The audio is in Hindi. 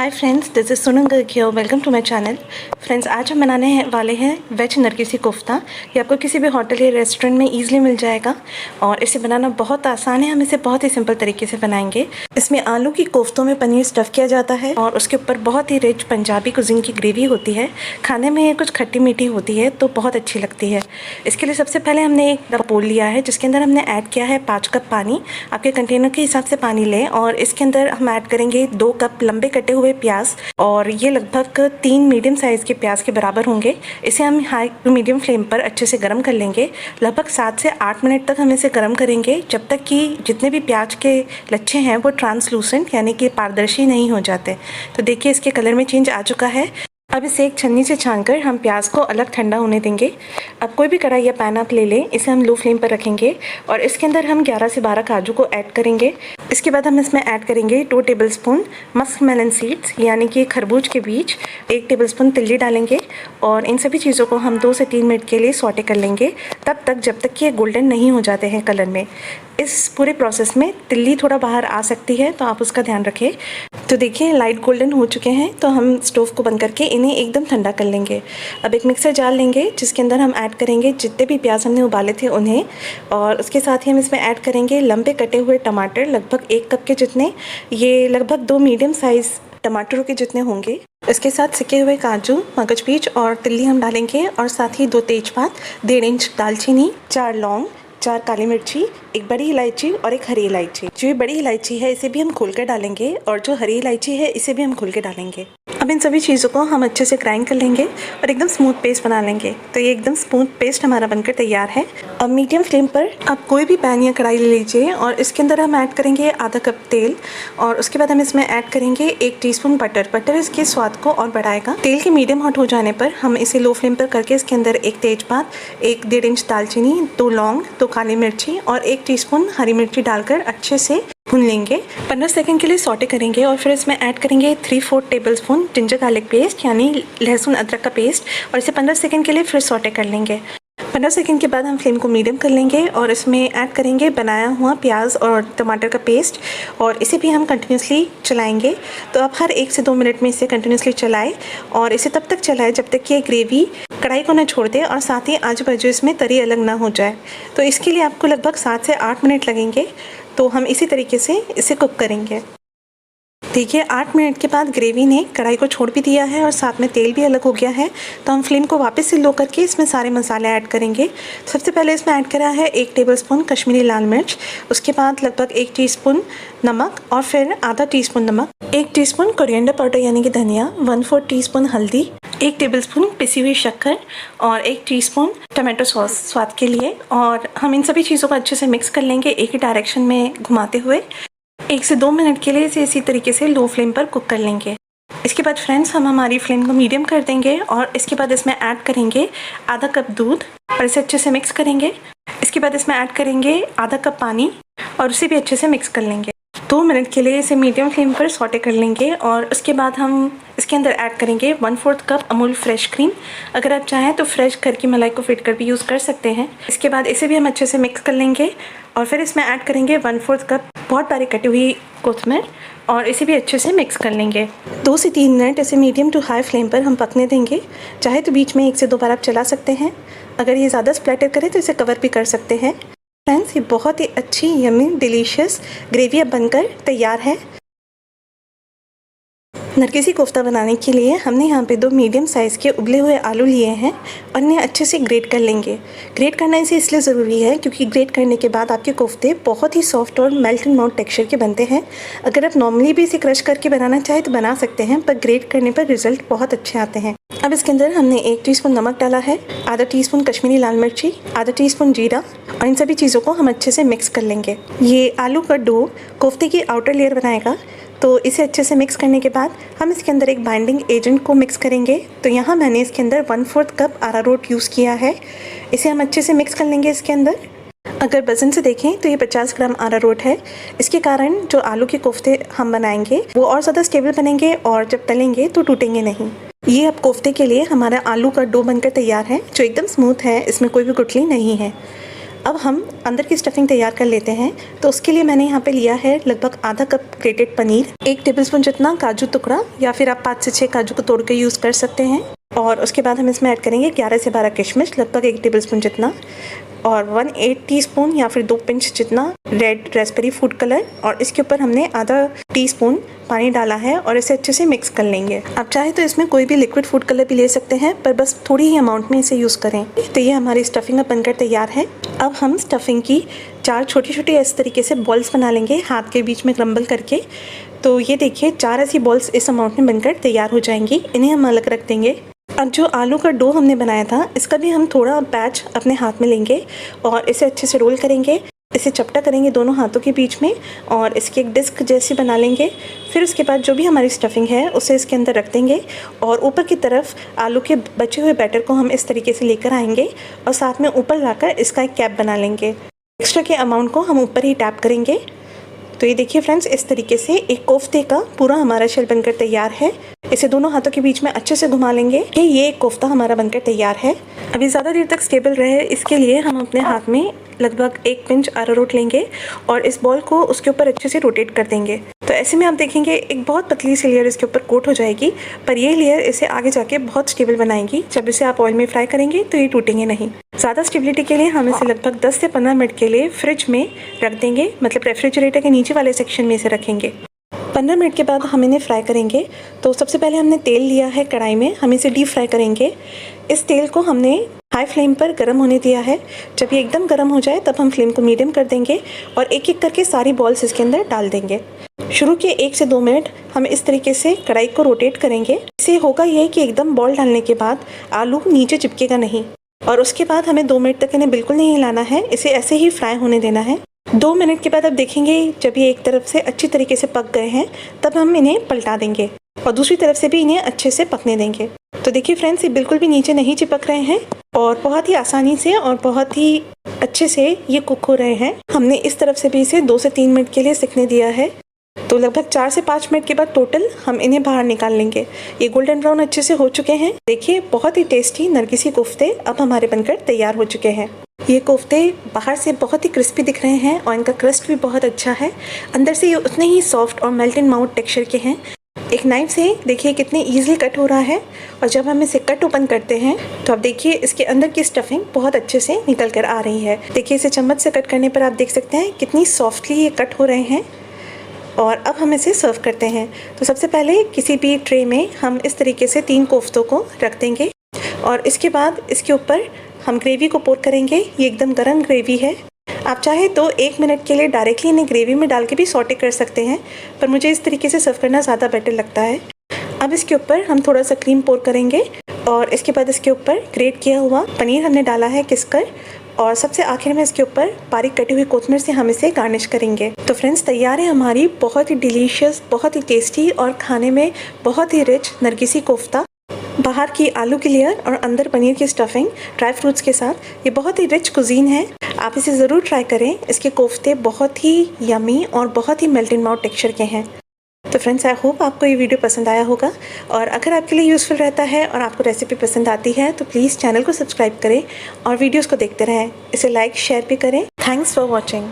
Hi friends, this is Sonam Garg here. Welcome to my channel. Friends, आज हम बनाने वाले हैं वेज नरगिसी कोफ्ता। ये आपको किसी भी होटल या रेस्टोरेंट में ईजिली मिल जाएगा और इसे बनाना बहुत आसान है। हम इसे बहुत ही सिंपल तरीके से बनाएंगे। इसमें आलू की कोफ्तों में पनीर स्टफ़ किया जाता है और उसके ऊपर बहुत ही रिच पंजाबी कुजीन की ग्रेवी होती है। खाने में ये कुछ खट्टी मीठी होती है तो बहुत अच्छी लगती है। इसके लिए सबसे पहले हमने एक बोल लिया है जिसके अंदर हमने ऐड किया है 5 कप पानी। आपके कंटेनर के हिसाब से पानी लें और इसके अंदर हम ऐड करेंगे 2 कप लंबे कटे हुए प्याज और ये लगभग 3 मीडियम साइज़ के प्याज के बराबर होंगे। इसे हम हाई टू मीडियम फ्लेम पर अच्छे से गर्म कर लेंगे। लगभग 7 से 8 मिनट तक हम इसे गर्म करेंगे जब तक कि जितने भी प्याज के लच्छे हैं वो ट्रांसलूसेंट यानी कि पारदर्शी नहीं हो जाते। तो देखिए इसके कलर में चेंज आ चुका है। अब इसे एक छन्नी से छानकर हम प्याज को अलग ठंडा होने देंगे। अब कोई भी कढ़ाई या पैन आप ले लें, इसे हम लो फ्लेम पर रखेंगे और इसके अंदर हम 11 से 12 काजू को ऐड करेंगे। इसके बाद हम इसमें ऐड करेंगे 2 टेबलस्पून मस्क मेलन सीड्स यानी कि खरबूज के बीज, 1 टेबलस्पून तिल्ली डालेंगे और इन सभी चीज़ों को हम 2 से 3 मिनट के लिए सौटे कर लेंगे, तब तक जब तक कि ये गोल्डन नहीं हो जाते हैं कलर में। इस पूरे प्रोसेस में तिल्ली थोड़ा बाहर आ सकती है तो आप उसका ध्यान रखें। तो देखिए लाइट गोल्डन हो चुके हैं तो हम स्टोव को बंद करके इन्हें एकदम ठंडा कर लेंगे। अब एक मिक्सर जार लेंगे जिसके अंदर हम ऐड करेंगे जितने भी प्याज हमने उबाले थे उन्हें, और उसके साथ ही हम इसमें ऐड करेंगे लंबे कटे हुए टमाटर लगभग 1 कप के जितने। ये लगभग 2 मीडियम साइज़ टमाटरों के जितने होंगे। इसके साथ सिके हुए काजू, मगज बीज और तिल्ली हम डालेंगे और साथ ही 2 तेजपात, 1.5 इंच दालचीनी, 4 लौंग, 4 काली मिर्ची, 1 बड़ी इलायची और 1 हरी इलायची। जो ये बड़ी इलायची है इसे भी हम खोल कर डालेंगे और जो हरी इलायची है इसे भी हम खोल के डालेंगे। अब इन सभी चीज़ों को हम अच्छे से ग्राइंड कर लेंगे और एकदम स्मूथ पेस्ट बना लेंगे। तो ये एकदम स्मूथ पेस्ट हमारा बनकर तैयार है। अब मीडियम फ्लेम पर आप कोई भी पैन या कढ़ाई ले लीजिए और इसके अंदर हम ऐड करेंगे आधा कप तेल और उसके बाद हम इसमें ऐड करेंगे 1 टीस्पून बटर। बटर इसके स्वाद को और बढ़ाएगा। तेल के मीडियम हॉट हो जाने पर हम इसे लो फ्लेम पर करके इसके अंदर 1 तेजपात, 1.5 इंच दालचीनी, 2 लौंग, 2 काली मिर्ची और 1 टीस्पून हरी मिर्ची डालकर अच्छे से भून लेंगे। 15 सेकंड के लिए सौटे करेंगे और फिर इसमें ऐड करेंगे 3/4 टेबलस्पून जिंजर गार्लिक पेस्ट यानी लहसुन अदरक का पेस्ट और इसे 15 सेकंड के लिए फिर सौटे कर लेंगे। 15 सेकंड के बाद हम फ्लेम को मीडियम कर लेंगे और इसमें ऐड करेंगे बनाया हुआ प्याज और टमाटर का पेस्ट और इसे भी हम कंटिन्यूसली चलाएंगे। तो आप हर 1 से 2 मिनट में इसे कंटिन्यूसली चलाएं और इसे तब तक चलाएं जब तक कि ये ग्रेवी कढ़ाई को ना छोड़ दे और साथ ही आजू बाजू इसमें तरी अलग ना हो जाए। तो इसके लिए आपको लगभग 7 से 8 मिनट लगेंगे। तो हम इसी तरीके से इसे कुक करेंगे। देखिए 8 मिनट के बाद ग्रेवी ने कढ़ाई को छोड़ भी दिया है और साथ में तेल भी अलग हो गया है। तो हम फ्लेम को वापस से लो करके इसमें सारे मसाले ऐड करेंगे। सबसे पहले इसमें ऐड करा है 1 टेबलस्पून कश्मीरी लाल मिर्च, उसके बाद लगभग 1 टीस्पून नमक और फिर आधा टीस्पून नमक, 1 टीस्पून कोरिएंडर पाउडर यानी कि धनिया, 1/4 टीस्पून हल्दी, 1 टेबलस्पून पिसी हुई शक्कर और 1 टीस्पून टमाटो सॉस स्वाद के लिए। और हम इन सभी चीज़ों को अच्छे से मिक्स कर लेंगे एक ही डायरेक्शन में घुमाते हुए। 1 से 2 मिनट के लिए इसे इसी तरीके से लो फ्लेम पर कुक कर लेंगे। इसके बाद फ्रेंड्स हम हमारी फ्लेम को मीडियम कर देंगे और इसके बाद इसमें ऐड करेंगे आधा कप दूध और इसे अच्छे से मिक्स करेंगे। इसके बाद इसमें ऐड करेंगे आधा कप पानी और उसे भी अच्छे से मिक्स कर लेंगे। 2 मिनट के लिए इसे मीडियम फ्लेम पर सौटे कर लेंगे और उसके बाद हम इसके अंदर ऐड करेंगे 1/4 कप अमूल फ्रेश क्रीम। अगर आप चाहें तो फ्रेश घर की मलाई को फिट कर भी यूज़ कर सकते हैं। इसके बाद इसे भी हम अच्छे से मिक्स कर लेंगे और फिर इसमें ऐड करेंगे 1/4 कप बहुत बारीक कटी हुई कोथिंबीर और इसे भी अच्छे से मिक्स कर लेंगे। 2 से 3 मिनट इसे मीडियम टू हाई फ्लेम पर हम पकने देंगे। चाहे तो बीच में 1 से 2 बार आप चला सकते हैं। अगर ये ज़्यादा स्प्लैटर करे तो इसे कवर भी कर सकते हैं। फ्रेंड्स, ये बहुत ही अच्छी यम्मी डिलीशियस ग्रेवी अब बनकर तैयार है। नरगिसी कोफ्ता बनाने के लिए हमने यहाँ पे 2 मीडियम साइज़ के उबले हुए आलू लिए हैं और इन्हें अच्छे से ग्रेट कर लेंगे। ग्रेट करना इसे इसलिए ज़रूरी है क्योंकि ग्रेट करने के बाद आपके कोफ्ते बहुत ही सॉफ्ट और मेल्ट एंड माउथ टेक्सचर के बनते हैं। अगर आप नॉर्मली भी इसे क्रश करके बनाना चाहें तो बना सकते हैं, पर ग्रेट करने पर रिजल्ट बहुत अच्छे आते हैं। अब इसके अंदर हमने 1 टीस्पून नमक डाला है, आधा टीस्पून कश्मीरी लाल मिर्ची, आधा टीस्पून जीरा और इन सभी चीज़ों को हम अच्छे से मिक्स कर लेंगे। ये आलू का डो कोफ्ते की आउटर लेयर बनाएगा। तो इसे अच्छे से मिक्स करने के बाद हम इसके अंदर एक बाइंडिंग एजेंट को मिक्स करेंगे। तो यहाँ मैंने इसके अंदर 1/4 कप अरारोट यूज़ किया है। इसे हम अच्छे से मिक्स कर लेंगे इसके अंदर। अगर वज़न से देखें तो ये 50 ग्राम अरारोट है। इसके कारण जो आलू के कोफ्ते हम बनाएंगे वो और ज़्यादा स्टेबल बनेंगे और जब तलेंगे तो टूटेंगे नहीं। ये अब कोफ्ते के लिए हमारा आलू का डो बनकर तैयार है जो एकदम स्मूथ है, इसमें कोई भी गुठली नहीं है। अब हम अंदर की स्टफिंग तैयार कर लेते हैं। तो उसके लिए मैंने यहाँ पे लिया है लगभग आधा कप ग्रेटेड पनीर, 1 टेबलस्पून जितना काजू टुकड़ा या फिर आप 5 से 6 काजू को तोड़ के यूज़ कर सकते हैं। और उसके बाद हम इसमें ऐड करेंगे 11 से 12 किशमिश, लगभग 1 टेबलस्पून जितना, और 1/8 टीस्पून या फिर 2 पिंच जितना रेड रेस्पबेरी फूड कलर, और इसके ऊपर हमने आधा टीस्पून पानी डाला है और इसे अच्छे से मिक्स कर लेंगे। आप चाहे तो इसमें कोई भी लिक्विड फूड कलर भी ले सकते हैं, पर बस थोड़ी ही अमाउंट में इसे यूज़ करें। तो ये हमारी स्टफिंग अब बनकर तैयार है। अब हम स्टफिंग की 4 छोटी छोटी इस तरीके से बॉल्स बना लेंगे हाथ के बीच में क्रम्बल करके। तो ये देखिए 4 ऐसी बॉल्स इस अमाउंट में बनकर तैयार हो जाएंगी। इन्हें हम अलग रख देंगे। अब जो आलू का डो हमने बनाया था, इसका भी हम थोड़ा बैच अपने हाथ में लेंगे और इसे अच्छे से रोल करेंगे। इसे चपटा करेंगे दोनों हाथों के बीच में और इसकी एक डिस्क जैसी बना लेंगे। फिर उसके बाद जो भी हमारी स्टफिंग है उसे इसके अंदर रख देंगे और ऊपर की तरफ आलू के बचे हुए बैटर को हम इस तरीके से लेकर आएंगे और साथ में ऊपर लाकर इसका एक कैप बना लेंगे। एक्स्ट्रा के अमाउंट को हम ऊपर ही टैप करेंगे। तो ये देखिए फ्रेंड्स, इस तरीके से एक कोफ्ते का पूरा हमारा शेल बनकर तैयार है। इसे दोनों हाथों के बीच में अच्छे से घुमा लेंगे कि ये एक कोफ्ता हमारा बनकर तैयार है। अभी ज़्यादा देर तक स्टेबल रहे इसके लिए हम अपने हाथ में लगभग 1 पिंच अरारोट लेंगे और इस बॉल को उसके ऊपर अच्छे से रोटेट कर देंगे। तो ऐसे में आप देखेंगे एक बहुत पतली सी लेयर इसके ऊपर कोट हो जाएगी, पर ये लेयर इसे आगे जाके बहुत स्टेबल बनाएगी। जब इसे आप ऑयल में फ्राई करेंगे तो ये टूटेंगे नहीं। ज़्यादा स्टेबिलिटी के लिए हम इसे लगभग 10 से 15 मिनट के लिए फ्रिज में रख देंगे, मतलब रेफ्रिजरेटर के नीचे वाले सेक्शन में इसे रखेंगे। 15 मिनट के बाद हम इन्हें फ्राई करेंगे। तो सबसे पहले हमने तेल लिया है कढ़ाई में, हम इसे डीप फ्राई करेंगे। इस तेल को हमने हाई फ्लेम पर गर्म होने दिया है। जब ये एकदम गर्म हो जाए तब हम फ्लेम को मीडियम कर देंगे और एक एक करके सारी बॉल्स इसके अंदर डाल देंगे। शुरू के 1 से 2 मिनट हम इस तरीके से कढ़ाई को रोटेट करेंगे। इससे होगा ये कि एकदम बॉल डालने के बाद आलू नीचे चिपकेगा नहीं और उसके बाद हमें 2 मिनट तक इन्हें बिल्कुल नहीं हिलाना है, इसे ऐसे ही फ्राई होने देना है। 2 मिनट के बाद आप देखेंगे जब ये एक तरफ से अच्छी तरीके से पक गए हैं तब हम इन्हें पलटा देंगे और दूसरी तरफ से भी इन्हें अच्छे से पकने देंगे। तो देखिए फ्रेंड्स, ये बिल्कुल भी नीचे नहीं चिपक रहे हैं और बहुत ही आसानी से और बहुत ही अच्छे से ये कुक हो रहे हैं। हमने इस तरफ से भी इसे 2 से 3 मिनट के लिए सिकने दिया है। तो लगभग 4 से 5 मिनट के बाद टोटल हम इन्हें बाहर निकाल लेंगे। ये गोल्डन ब्राउन अच्छे से हो चुके हैं। देखिए बहुत ही टेस्टी नरगिसी कोफ्ते अब हमारे बनकर तैयार हो चुके हैं। ये कोफ्ते बाहर से बहुत ही क्रिस्पी दिख रहे हैं और इनका क्रस्ट भी बहुत अच्छा है। अंदर से ये उतने ही सॉफ्ट और मेल्ट इन माउथ टेक्सचर के हैं। एक नाइफ से देखिए कितने इजीली कट हो रहा है और जब हम इसे कट ओपन करते हैं तो आप देखिए इसके अंदर की स्टफिंग बहुत अच्छे से निकल कर आ रही है। देखिए इसे चम्मच से कट करने पर आप देख सकते हैं कितनी सॉफ्टली ये कट हो रहे हैं। और अब हम इसे सर्व करते हैं। तो सबसे पहले किसी भी ट्रे में हम इस तरीके से 3 कोफ्तों को रख देंगे और इसके बाद इसके ऊपर हम ग्रेवी को पोर करेंगे। ये एकदम गर्म ग्रेवी है। आप चाहे तो 1 मिनट के लिए डायरेक्टली इन्हें ग्रेवी में डाल के भी सॉटे कर सकते हैं, पर मुझे इस तरीके से सर्व करना ज़्यादा बेटर लगता है। अब इसके ऊपर हम थोड़ा सा क्रीम पोर करेंगे और इसके बाद इसके ऊपर ग्रेट किया हुआ पनीर हमने डाला है किसकर, और सबसे आखिर में इसके ऊपर बारीक कटी हुई कोथिंबीर से हम इसे गार्निश करेंगे। तो फ्रेंड्स, तैयार है हमारी बहुत ही डिलीशियस, बहुत ही टेस्टी और खाने में बहुत ही रिच नरगिसी कोफ्ता। बाहर की आलू की लेयर और अंदर पनीर की स्टफिंग ड्राई फ्रूट्स के साथ, ये बहुत ही रिच कुजीन है। आप इसे ज़रूर ट्राई करें। इसके कोफ्ते बहुत ही यमी और बहुत ही मेल्ट इन माउथ टेक्सचर के हैं। तो फ्रेंड्स, आई होप आपको ये वीडियो पसंद आया होगा और अगर आपके लिए यूज़फुल रहता है और आपको रेसिपी पसंद आती है तो प्लीज़ चैनल को सब्सक्राइब करें और वीडियोस को देखते रहें। इसे लाइक शेयर भी करें। Thanks for watching.